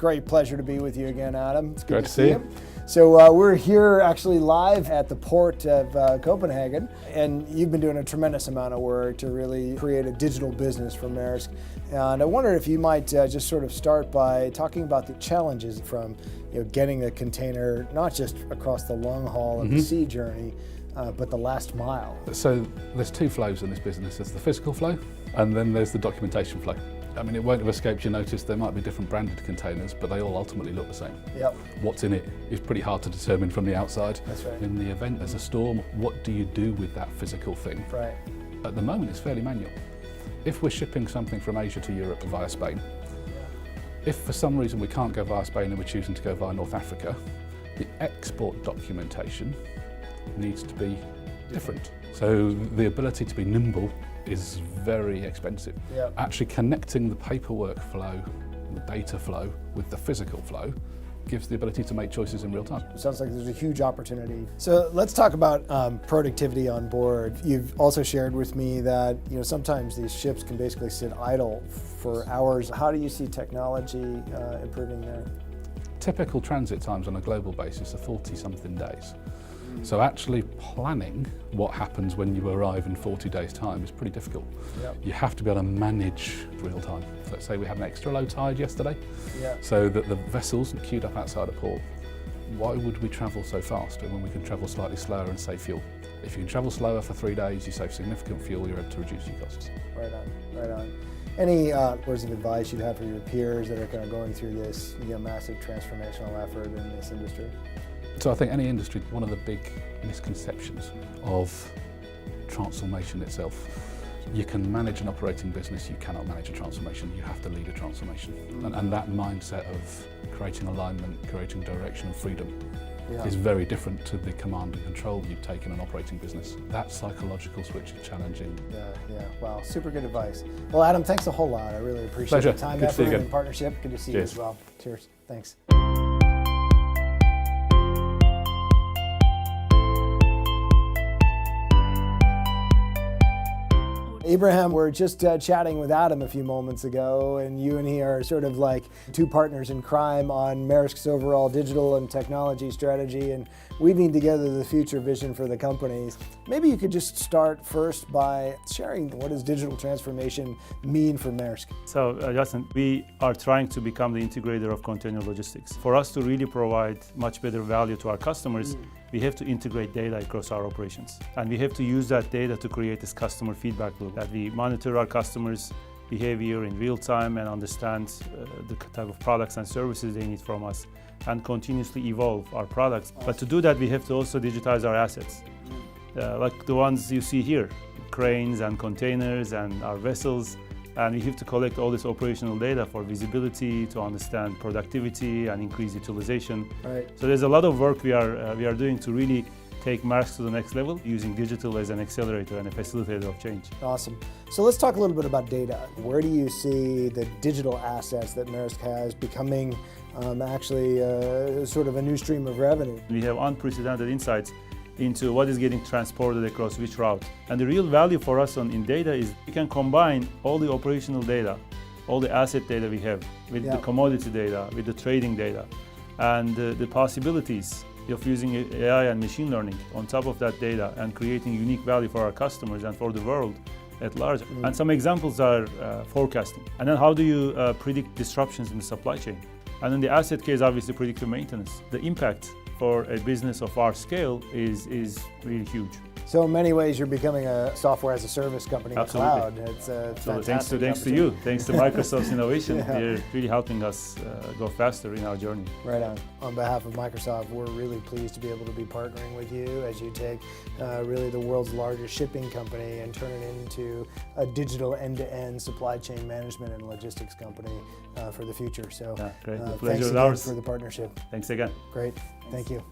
great pleasure to be with you again, Adam. It's good to see you. So we're here actually live at the port of Copenhagen, and you've been doing a tremendous amount of work to really create a digital business for MAERSK. And I wondered if you might just sort of start by talking about the challenges from getting a container, not just across the long haul of the sea journey, but the last mile. So there's two flows in this business. There's the physical flow, and then there's the documentation flow. I mean, it won't have escaped your notice, there might be different branded containers, but they all ultimately look the same. Yep. What's in it is pretty hard to determine from the outside. That's right. In the event there's a storm, what do you do with that physical thing? Right. At the moment, it's fairly manual. If we're shipping something from Asia to Europe via Spain, if for some reason we can't go via Spain and we're choosing to go via North Africa, the export documentation needs to be different. So the ability to be nimble is very expensive. Yep. Actually connecting the paperwork flow, the data flow with the physical flow gives the ability to make choices in real time. It sounds like there's a huge opportunity. So let's talk about productivity on board. You've also shared with me that sometimes these ships can basically sit idle for hours. How do you see technology improving there? Typical transit times on a global basis are 40-something days. So actually planning what happens when you arrive in 40 days' time is pretty difficult. Yep. You have to be able to manage real time. So let's say we had an extra low tide yesterday, Yep. so that the vessels are queued up outside a port. Why would we travel so fast when we can travel slightly slower and save fuel? If you can travel slower for 3 days, you save significant fuel, you're able to reduce your costs. Right on, right on. Any words of advice you'd have for your peers that are kind of going through this massive transformational effort in this industry? So I think any industry, one of the big misconceptions of transformation itself, you can manage an operating business, you cannot manage a transformation, you have to lead a transformation. And that mindset of creating alignment, creating direction and freedom is very different to the command and control you take in an operating business. That psychological switch is challenging. Yeah, wow, super good advice. Well, Adam, thanks a whole lot. I really appreciate Pleasure. the time, Good to see you effort, again. and partnership. Good to see you Cheers. as well. Cheers, thanks. Abraham, we're just chatting with Adam a few moments ago, and you and he are sort of like two partners in crime on MAERSK's overall digital and technology strategy and weaving together the future vision for the companies. Maybe you could just start first by sharing what does digital transformation mean for MAERSK? So, Justin, we are trying to become the integrator of container logistics. For us to really provide much better value to our customers, we have to integrate data across our operations. And we have to use that data to create this customer feedback loop, that we monitor our customers' behavior in real time and understand the type of products and services they need from us and continuously evolve our products. Awesome. But to do that, we have to also digitize our assets, like the ones you see here, cranes and containers and our vessels. And we have to collect all this operational data for visibility, to understand productivity and increase utilization. Right. So there's a lot of work we are doing to really take MAERSK to the next level, using digital as an accelerator and a facilitator of change. Awesome. So let's talk a little bit about data. Where do you see the digital assets that MAERSK has becoming actually sort of a new stream of revenue? We have unprecedented insights into what is getting transported across which route. And the real value for us in data is we can combine all the operational data, all the asset data we have, with the commodity data, with the trading data, and the possibilities of using AI and machine learning on top of that data and creating unique value for our customers and for the world at large. And some examples are forecasting. And then how do you predict disruptions in the supply chain? And in the asset case, obviously predictive maintenance. The impact for a business of our scale is really huge. So in many ways, you're becoming a software as a service company in the cloud. It's a so fantastic thanks to you, thanks to Microsoft's innovation, you're really helping us go faster in our journey. Right on. On behalf of Microsoft, we're really pleased to be able to be partnering with you as you take really the world's largest shipping company and turn it into a digital end-to-end supply chain management and logistics company for the future. So great. The thanks pleasure is again ours for the partnership. Thanks again. Great. Thank you.